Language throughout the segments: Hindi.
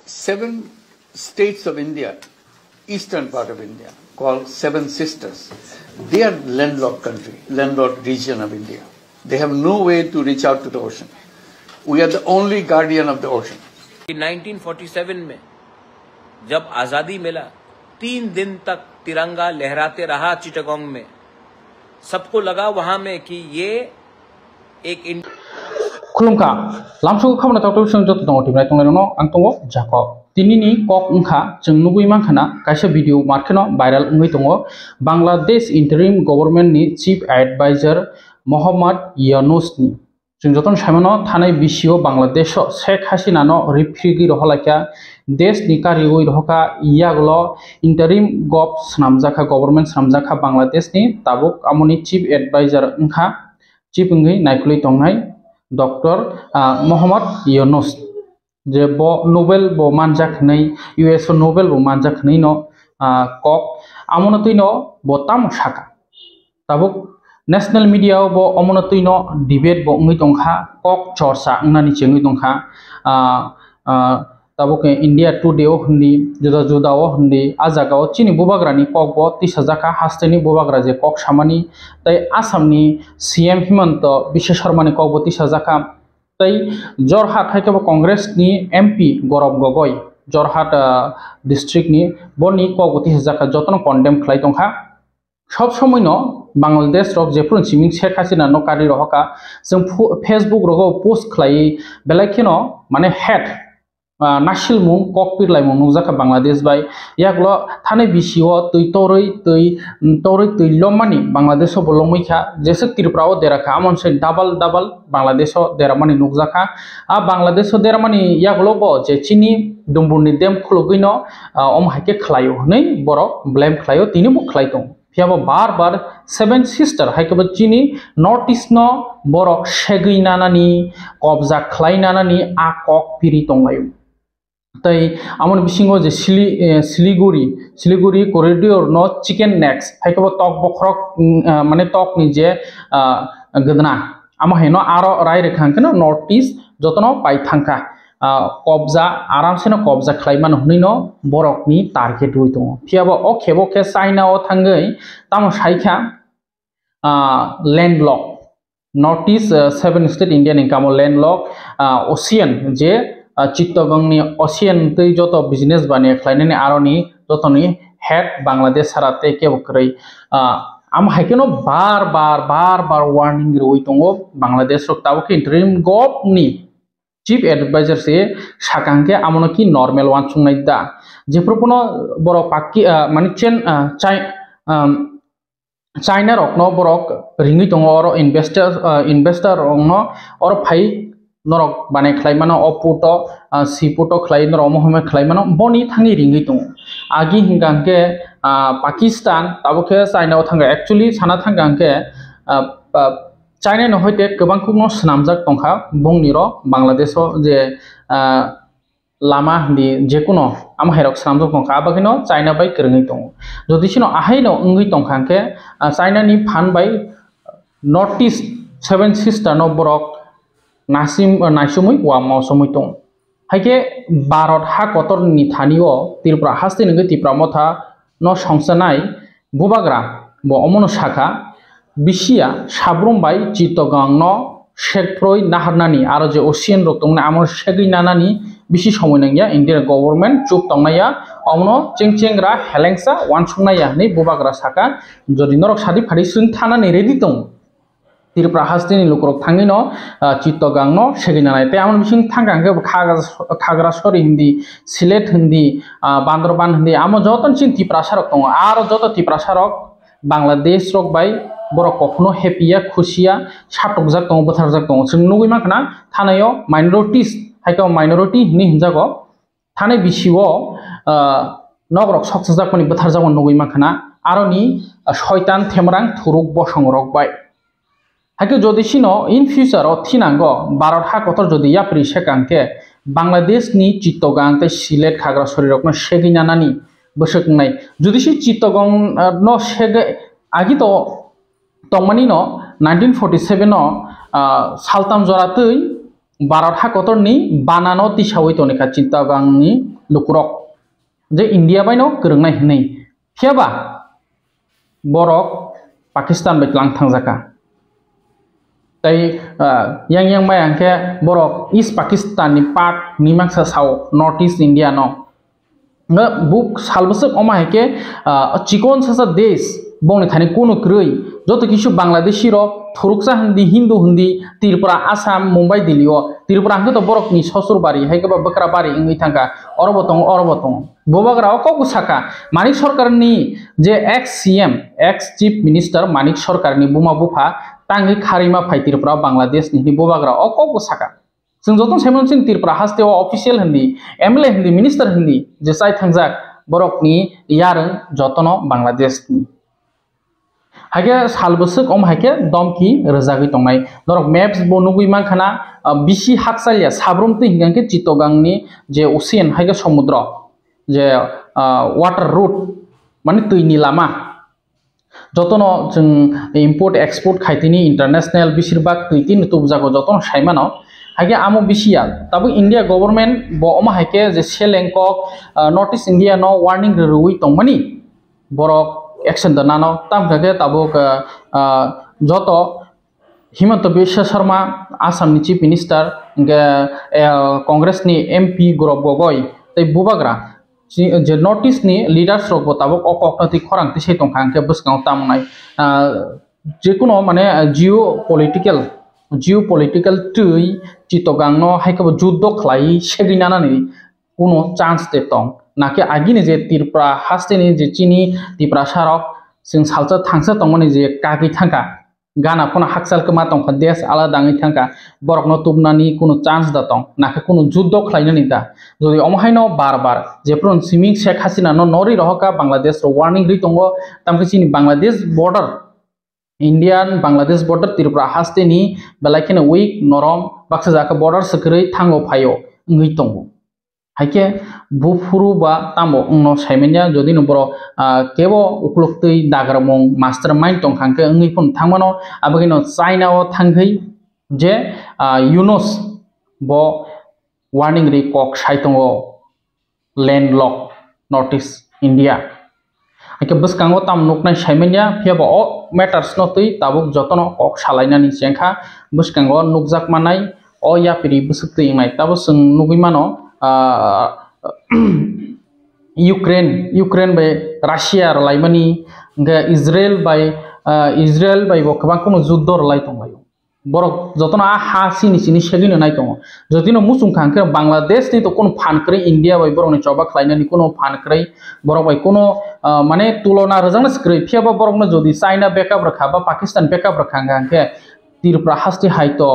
7 states of India, eastern part of India, called Seven Sisters. They are landlocked country, landlocked region of India. They have no way to reach out to the ocean. We are the only guardian of the ocean. 1947 में जब आजादी मिला 3 दिन तक तिरंगा लहराते रहा चिटागोंग में। सबको लगा वहां में कि ये एक खुलुमका लामसुगु खामना तावतो जों जतो दङ टिमनाय तंलायनो आं तंगो जाको तिनिनि कक उंखा जों नुगुइ मानखाना कायसे भिडिअ मार्केनो भाइराल उंगै दङ बांग्लादेश इंटरिम गवर्नमेंट नि चीफ एडवाइजर मोहम्मद यूनुस नि जों जतन साइमनो थानाय बिसिओ बांग्लादेश शेख हासिना नो रिफ्युजी रहलाखा देश नि कारिगुइ रहका यागलो इंटरिम गव सनामजाखा गवर्नमेंट सनामजाखा बांग्लादेश नि ताबुक आमनि चीफ एडवाइजर उंखा चीफ उंगै नायखुलै तंनाय डॉक्टर मोहम्मद यूनुस जे बो नोबेल बो मानजाखनै यूएस नोबेल बो मानजाखनै नो कक आमनतैनो बो ताम साका ताबुक नेशनल मीडिया बो अमनतैनो डिबेट बो उंगै दंखा कक चर्चा उंनानि चेंगै दंखा ताबुक इंडिया टुडे हुंदी जुदा जुदा हुंदी आजागाव चिनि बुबाग्रानि कक बो तिसाजाका हास्तेनि बुबाग्रा जे कक सामानि तै आसामनि सीएम हिमंत विश्व शर्मानि कक बो तिसाजाका तै जरहाट हाइकेबो कांग्रेसनि एमपी गौरव गगৈ जरहाट डिस्ट्रिक्ट नि बनि कक बो तिसाजाका जतन कन्डेम खलाय दंखा सब समयनो बांग्लादेश रक जेफोर सिमिं शेख हासिना नो कारि रहका जों फेसबुक रगो पोस्ट खलाय बेलायखिनो माने हेड नासिल मुं कक पिरलाय मुं नुजाखा बांग्लादेश बाय यागलो थाने बिसिओ तै लमानि बांग्लादेशो बलमैखा जेसे त्रिपुराओ देराखा आमनसे डाबल बांग्लादेशो देरामानि नुजाखा आ बांग्लादेशो देरामानि यागलो बो जे चिनि दुमबुरनि देम खुलुगैनो अमहायके खलायो नै बरो ब्लेम खलायो तिनि बो खलाय दं फियाबो बार 7 सिस्टर हायकेबो चिनि नॉर्थ ईस्ट नो बरो शेगैनानानि कब्जा खलायनानानि आ कक पिरि तंलायो तै आमन बिसिंगो जे सिलीगुड़ी करिडोर नो चिकेन नेक्स हायकेबो टक बखरक माने टक नि जे गदना आमा हेनो आरो राय रेखांकनो नॉर्थ ईस्ट जतनो पाइ थांका कब्जा आराम से कब्जा खलायमान हुनैनो बरकनि टारगेट हुइ दङ फियाबो अखेबोखे चाइनाओ थांगै ताम साइखा landlocked north east 7 state India नि कामो लैंडलॉक ओशियन जे चित्तगंगनि ओशियन तै जतो बिजनेस बाने खलायनानि आरोनि जतोनि हेड बांग्लादेश साराते केबक्रै आम हाइकेनो बार वार्निंग रोइ दङ बांग्लादेश रक ताबो इंटरिम गवनि चीफ एडवाइजर से साकांके आमनो की नॉर्मल वान सुंनाय दा जेफोरखौनो बर पाकि माने चेन चाइना रकनो बरक रिङै दङ और इन्वेस्टर रकनो और फाइ नरक बानाय खलायमानो अपुटो सिपुटो खलाय नर महमे खलायमानो बनि थाङै रिङै दङ आगि हिंगांके पाकिस्तान ताबोखे चाइनायाव थांगा एक्चुअली साना थांगांके चाइना न होइते गोबांखौनो सनामजाक दंखा बुंनिर बांग्लादेशो जे लामा हंदी जेकुनो आमहायरक सनामजाक दंखा आबाखिनो चाइना बाय करङै दङ जदिसिनो आहायनो उंगै दंखांके चाइना नि फान बाय नॉर्थ ईस्ट 7 सिस्टर न बरक नासिमुइ वा मौसुमै दं हाइके भारत हा कतरनि थानिओ त्रिपुरा हास्ते नगै त्रिपुरा मथा न संसनाय बुबाग्रा बो अमनो शाखा बिसिया साब्रुम बाय चित्तगांग न शेखफ्रय नाहारनानि आरो जे ओशियन रक दंना आमो शेगैनानानि बिसि समयनांया इंडिया गवर्नमेंट चुप तंनाया अमनो चेंचेंग्रा हेलेंसा वानसुंनाया नै बुबाग्रा साका जदि नरक सादि फादि सुन थानानै रेडि दं त्रिपुरा हास्तेनि लुकरक थाङैनो चित्तगांग न शेगैनानाय ते आमन बिसिं थांगांगे खाग्रासरी हिंदी सिलेट हिंदी बांद्रबान हिंदी आमो जतन चिन त्रिपुरा सारक दं आरो जत त्रिपुरा सारक बांग्लादेश रक बाय बर कखनो हेपिया खुशिया साटकजाक दं बोथारजाक दं जों नुगै माखना थानायाव माइनरिटिस हाइका माइनरिटी नि हिंजागो थानाय बिसिओ नगरक सक्सजाकनि बोथारजाक नुगै माखना आरोनि शयतान थेमरां थुरुक बसं रक बाय हाइके जदिसिनो इन फ्यूचर थिनांगो भारत हा कतर जदि याप्रि सेकांके बांग्लादेश नि चित्तगांग ते सिलेट खाग्रासरी रकनो शेगैनानानि बोसोकनाय जदिसि चित्तगांग न शेगे आगि तो तंमानि न 1947 न सालताम जरातै भारत हा कतरनि बानानो तिसावै तनिखा चित्तगांगनि लुकुरक जे इंडिया बायनो गोरोंनाय हनै फियाबा बरक पाकिस्तान बायलां थांजाका तै yang yang mai angke borok East Pakistan ni part ni maksa saw North East India no nga buk salbasuk oma heke chikon sasa desh bongni thani kono kroi joto kisu Bangladeshi ro thuruksa hindi Hindu hindi Tripura Assam Mumbai Delhi o Tripura hangke to borok ni sosur bari haike ba bakra bari ingi thangka orobotong bobagra ko kusaka Manik Sarkar ni je ex CM ex Chief Minister Manik Sarkar ni buma bufa tangi kharima phai Tripura Bangladesh ni bobagra ko kusaka जों जतन साइमन सिंह त्रिपुरा हास्टेव ऑफिशियल हिंदी एमएलए हिंदी मिनिस्टर हिंदी जेसाई थांजाक बरकनी यारं जतन बांग्लादेश नि हागे सालबसक अम हाके दमकी रजागै तंनाय दरक मैप्स बनुगुइ मानखाना बिसि हाकसालिया साब्रमते हिंगांके चितगांनि जे ओशियन हागे समुद्र जे वाटर रूट माने दैनि लामा जतन जों इम्पोर्ट एक्सपोर्ट खाइतिनि इंटरनेशनल बिसिरबाग दैतिन तुबजागो जतन साइमानो हागे आमो बिसिया तब इंडिया गवर्नमेंट बो अमा हाके जे सेलेंकक नॉर्थ ईस्ट इंडिया नो वार्निंग रुई तंगमानी बरक एक्शन दनानो तम गगे तबक जतो हिमंत बिश्व शर्मा आसाम नि चीफ मिनिस्टर कांग्रेस नि एमपी गौरव गोगोई तै बुबाग्रा जे नॉर्थ ईस्ट नि लीडर्स रक तबक अककनति खरांति से तंखांके बसगाव तामनाय जेकुनो माने जियो पॉलिटिकल ट्री चितगांग नो हाइकब जुद्ध खलाई सेगिनानानि कोनो चांस ते तंग नाके आगिनि जे त्रिपुरा हास्टेनि जे चिनी त्रिपुरा सारक जों सालसा थांसा तंगमनि जे कागि थांका गाना कोना हाकसाल कमा तंग देश आलादाङै थांका बरकनो तुबनानि कोनो चांस दा तंग नाके कोनो जुद्ध खलाइनानि दा जदि अमहायनो बार जेप्रन सिमिं शेख हासिना नो नरि रहका बांग्लादेश रो वार्निंग रि तंगो तामके चिनी Bangladesh border Indian Bangladesh border Tripura हास्टेनि बेलाइकेन वीक नरम बाक्सा जाका बॉर्डर सकरै थांगो फायो ngै तंगो हाइके बुफुरु बा तामो उनो साइमेन्या जदि नबरो केबो उखलुक्तै दाग्रामं मास्टर माइंड तंखांके ngै फन थांमानो आबगिनो चाइना ओ थांगै जे यूनस बो वार्निंग रि कक साइतंगो लैंडलॉक नॉर्थ ईस्ट इंडिया हाइके बसकांगो ताम नोकनाय साइमेन्या फियाबो अ मैटर्स नो तै ताबुक जतन अक सालायनानि जेंखा बसकांगो नुकजाक मानाय अ यापिरि बसुक्तै इंनाय ताबो जों नुगैमानो यूक्रेन बाय राशिया लाइमानी इजराइल बाय गोबां कोनो जुद्ध रलाय तंगायो बरक जतन हा सिनि सेगिनो नाय दङ जदिनो मुसुंखांके बांग्लादेश नि तो कोनो फानक्रै इंडिया बाय बरकनि चबा खलायनानि कोनो फानक्रै बरक बाय कोनो माने तुलना रजांना स्क्रै फियाबा बरकनो जदि चाइना बैकअप रखा बा पाकिस्तान बैकअप रखांगांके त्रिपुरा हास्ति हाइतो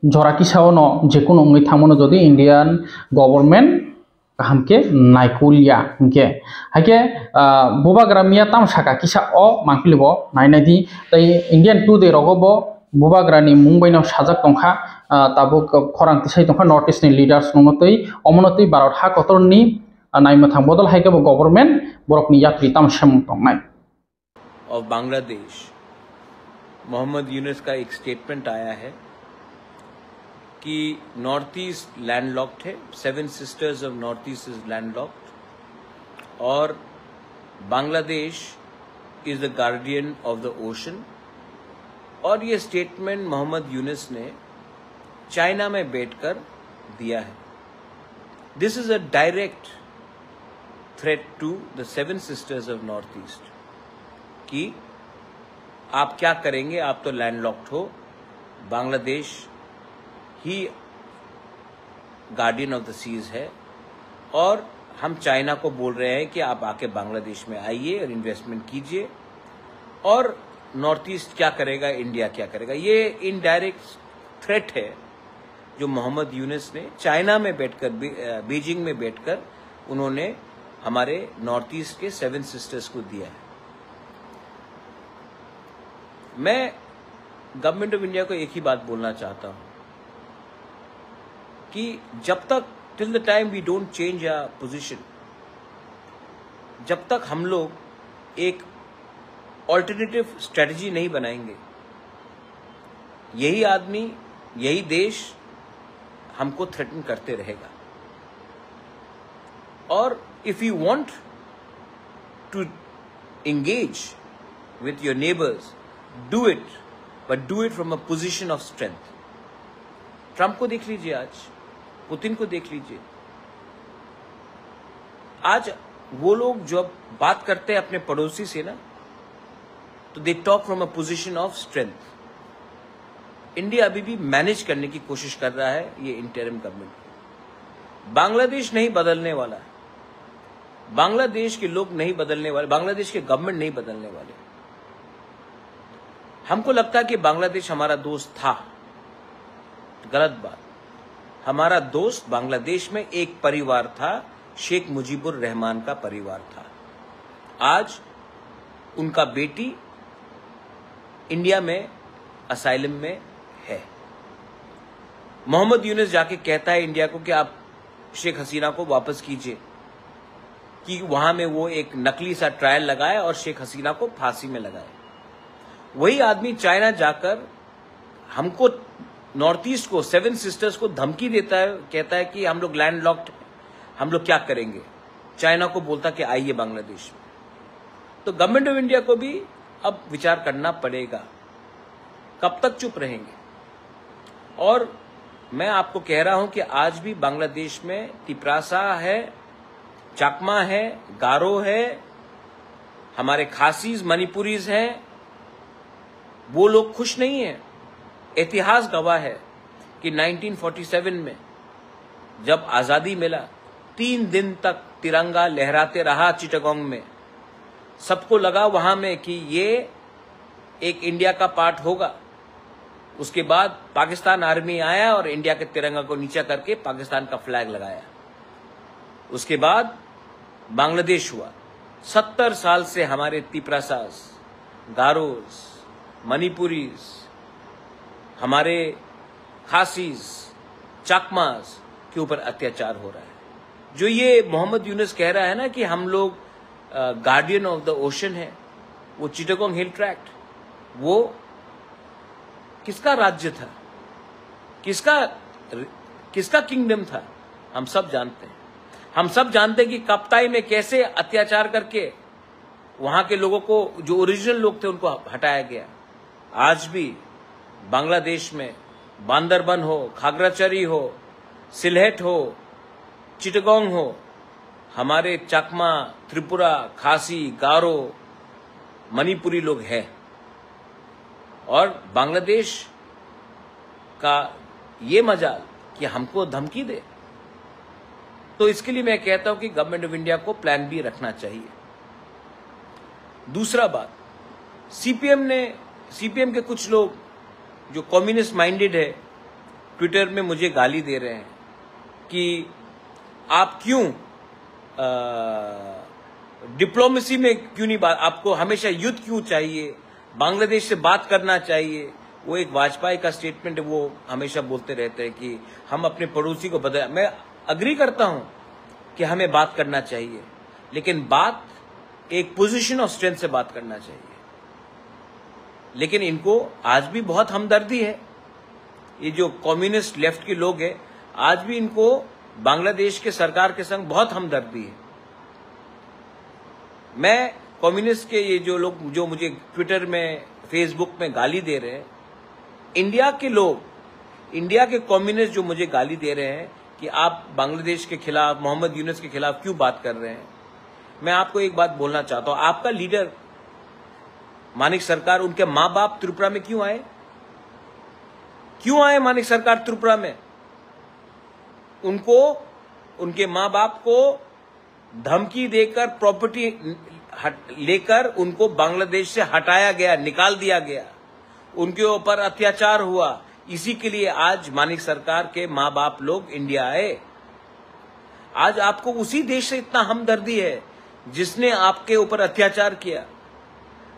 जराकी सावनो जेकुनो ngै थामनो जदि इंडियन गवर्नमेंट हमके नायकुलिया हमके हाके बुबाग्रा मिया तामसाका किसा अ मांखलिबो नायनायदि तै इंडियन टुडे रगबो बुबाग्रानि मुंबईनाव साजाक तंखा ताबो खरांति साइ तंखा नॉर्थ ईस्ट नि लीडर्स नंगतै अमनतै भारत हा कतरनि नायमथां बदल हाइकेबो गवर्नमेंट बरकनि यात्री तामसेम तंनाय ऑफ बांग्लादेश मोहम्मद यूनुस का एक स्टेटमेंट आया है कि नॉर्थ ईस्ट लैंडलॉक्ड है, 7 sisters of north east is landlocked और Bangladesh is the guardian of the ocean. और ये स्टेटमेंट मोहम्मद यूनुस ने चाइना में बैठकर दिया है। This is a direct threat to the 7 sisters of north east कि आप क्या करेंगे, आप तो लैंडलॉक्ड हो, बांग्लादेश ही गार्डियन ऑफ द सीज है और हम चाइना को बोल रहे हैं कि आप आके बांग्लादेश में आइए और इन्वेस्टमेंट कीजिए और नॉर्थ ईस्ट क्या करेगा, इंडिया क्या करेगा। ये इनडायरेक्ट थ्रेट है जो मोहम्मद यूनुस ने चाइना में बैठकर बीजिंग में बैठकर उन्होंने हमारे नॉर्थ ईस्ट के 7 सिस्टर्स को दिया है। मैं गवर्नमेंट ऑफ इंडिया को एक ही बात बोलना चाहता हूं कि जब तक till the time we don't change our position, जब तक हम लोग एक ऑल्टरनेटिव स्ट्रेटजी नहीं बनाएंगे, यही आदमी यही देश हमको थ्रेटन करते रहेगा। और if you want to engage with your neighbors, do it, but do it from a position of strength. Trump को देख लीजिए, आज पुतिन को देख लीजिए। आज वो लोग जब बात करते हैं अपने पड़ोसी से ना, तो they talk from a position of strength. India अभी भी मैनेज करने की कोशिश कर रहा है ये इंटरिम गवर्नमेंट। बांग्लादेश नहीं बदलने वाला है, बांग्लादेश के लोग नहीं बदलने वाले, बांग्लादेश के गवर्नमेंट नहीं बदलने वाले। हमको लगता है कि बांग्लादेश हमारा दोस्त था, गलत बात। हमारा दोस्त बांग्लादेश में एक परिवार था, शेख मुजीबुर रहमान का परिवार था। आज उनका बेटी इंडिया में असाइलम में है। मोहम्मद यूनुस जाके कहता है इंडिया को कि आप शेख हसीना को वापस कीजिए, कि वहां में वो एक नकली सा ट्रायल लगाए और शेख हसीना को फांसी में लगाए। वही आदमी चाइना जाकर हमको नॉर्थ ईस्ट को, 7 सिस्टर्स को धमकी देता है, कहता है कि हम लोग लैंड लॉक्ड, हम लोग क्या करेंगे। चाइना को बोलता कि आइए बांग्लादेश में। तो गवर्नमेंट ऑफ इंडिया को भी अब विचार करना पड़ेगा, कब तक चुप रहेंगे। और मैं आपको कह रहा हूं कि आज भी बांग्लादेश में तिपरासा है, चाकमा है, गारो है, हमारे खासीज, मणिपुरीज हैं, वो लोग खुश नहीं हैं। इतिहास गवाह है कि 1947 में जब आजादी मिला, 3 दिन तक तिरंगा लहराते रहा चिटागोंग में। सबको लगा वहां में कि ये एक इंडिया का पार्ट होगा। उसके बाद पाकिस्तान आर्मी आया और इंडिया के तिरंगा को नीचा करके पाकिस्तान का फ्लैग लगाया। उसके बाद बांग्लादेश हुआ। 70 साल से हमारे तिपरासास, गारोस, मणिपुरीज, हमारे खासीज, चाकमास के ऊपर अत्याचार हो रहा है। जो ये मोहम्मद यूनुस कह रहा है ना कि हम लोग गार्डियन ऑफ द ओशन है, वो चिटागोंग हिल ट्रैक्ट, वो किसका राज्य था, किसका किंगडम था, हम सब जानते हैं। हम सब जानते हैं कि कप्ताई में कैसे अत्याचार करके वहां के लोगों को, जो ओरिजिनल लोग थे, उनको हटाया गया। आज भी बांग्लादेश में बांदरबन हो, खागराचरी हो, सिलहेट हो, चिटागोंग हो, हमारे चाकमा, त्रिपुरा, खासी, गारो, मणिपुरी लोग हैं। और बांग्लादेश का ये मजाल कि हमको धमकी दे। तो इसके लिए मैं कहता हूं कि गवर्नमेंट ऑफ इंडिया को प्लान बी रखना चाहिए। दूसरा बात, सीपीएम के कुछ लोग जो कम्युनिस्ट माइंडेड है, ट्विटर में मुझे गाली दे रहे हैं कि आप क्यों डिप्लोमेसी में क्यों नहीं बात, आपको हमेशा युद्ध क्यों चाहिए, बांग्लादेश से बात करना चाहिए। वो एक वाजपेयी का स्टेटमेंट है, वो हमेशा बोलते रहते हैं कि हम अपने पड़ोसी को बदल। मैं अग्री करता हूं कि हमें बात करना चाहिए, लेकिन बात एक पोजीशन ऑफ स्ट्रेंथ से बात करना चाहिए। लेकिन इनको आज भी बहुत हमदर्दी है, ये जो कम्युनिस्ट लेफ्ट के लोग हैं, आज भी इनको बांग्लादेश के सरकार के संग बहुत हमदर्दी है। मैं कम्युनिस्ट के ये जो लोग जो मुझे ट्विटर में, फेसबुक में गाली दे रहे हैं, इंडिया के लोग, इंडिया के कम्युनिस्ट जो मुझे गाली दे रहे हैं कि आप बांग्लादेश के खिलाफ, मोहम्मद यूनुस के खिलाफ क्यों बात कर रहे हैं, मैं आपको एक बात बोलना चाहता हूं। आपका लीडर मानिक सरकार, उनके मां बाप त्रिपुरा में क्यों आए? क्यों आए मानिक सरकार त्रिपुरा में? उनको, उनके मां बाप को धमकी देकर, प्रॉपर्टी लेकर उनको बांग्लादेश से हटाया गया, निकाल दिया गया, उनके ऊपर अत्याचार हुआ। इसी के लिए आज मानिक सरकार के मां बाप लोग इंडिया आए। आज आपको उसी देश से इतना हमदर्दी है जिसने आपके ऊपर अत्याचार किया।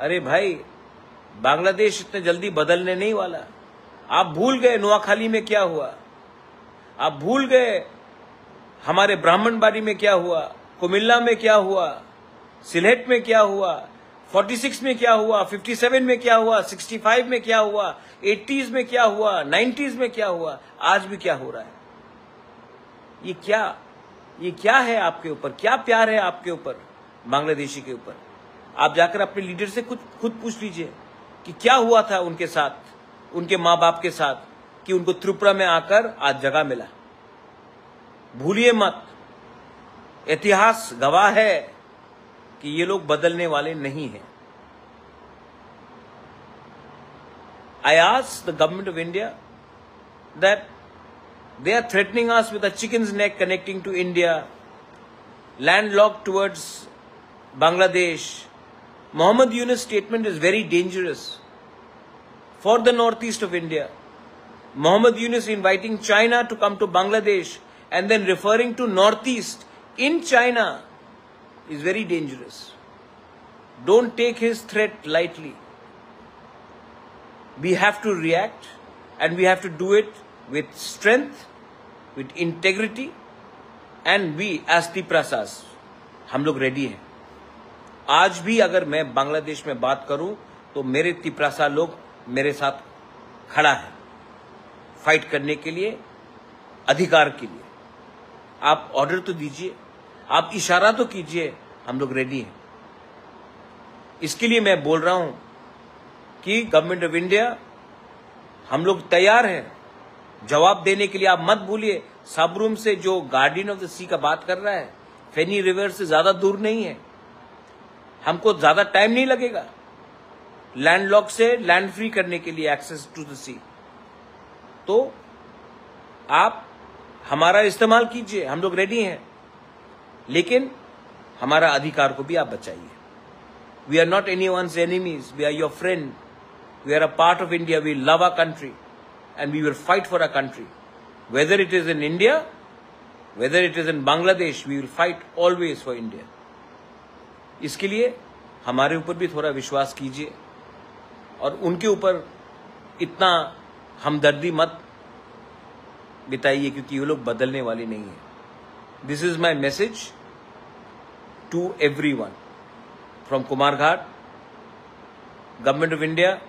अरे भाई, बांग्लादेश इतने जल्दी बदलने नहीं वाला। आप भूल गए नोआखाली में क्या हुआ, आप भूल गए हमारे ब्राह्मणबाड़ी में क्या हुआ, कुमिल्ला में क्या हुआ, सिलहेट में क्या हुआ, 46 में क्या हुआ, 57 में क्या हुआ, 65 में क्या हुआ, 80s में क्या हुआ, 90s में क्या हुआ, आज भी क्या हो रहा है। ये क्या है आपके ऊपर, क्या प्यार है आपके ऊपर बांग्लादेशी के ऊपर? आप जाकर अपने लीडर से खुद पूछ लीजिए कि क्या हुआ था उनके साथ, उनके माँ बाप के साथ, कि उनको त्रिपुरा में आकर आज जगह मिला। भूलिए मत, इतिहास गवाह है कि ये लोग बदलने वाले नहीं हैं। I asked the government of India that they are threatening us with a chicken's neck connecting to India, landlocked towards Bangladesh. Mohammed Yunus' statement is very dangerous for the northeast of India. Mohammed Yunus inviting China to come to Bangladesh and then referring to northeast in China is very dangerous. Don't take his threat lightly. We have to react, and we have to do it with strength, with integrity, and we as Tiprasas, हम लोग रेडी हैं। आज भी अगर मैं बांग्लादेश में बात करूं तो मेरे तिपरासा लोग मेरे साथ खड़ा है फाइट करने के लिए, अधिकार के लिए। आप ऑर्डर तो दीजिए, आप इशारा तो कीजिए, हम लोग रेडी हैं। इसके लिए मैं बोल रहा हूं कि गवर्नमेंट ऑफ इंडिया, हम लोग तैयार हैं जवाब देने के लिए। आप मत भूलिए, सबरूम से जो गार्डियन ऑफ द सी का बात कर रहा है, फेनी रिवर से ज्यादा दूर नहीं है, हमको ज्यादा टाइम नहीं लगेगा लैंडलॉक से लैंड फ्री करने के लिए, एक्सेस टू द सी। तो आप हमारा इस्तेमाल कीजिए, हम लोग रेडी हैं, लेकिन हमारा अधिकार को भी आप बचाइए। We are not anyone's enemies. We are your friend. We are a part of India. We love our country, and we will fight for our country. Whether it is in India, whether it is in Bangladesh, we will fight always for India. इसके लिए हमारे ऊपर भी थोड़ा विश्वास कीजिए और उनके ऊपर इतना हमदर्दी मत बिताइए, क्योंकि ये लोग बदलने वाले नहीं हैं। This is my message to everyone. From Kumar Ghat, Government of India,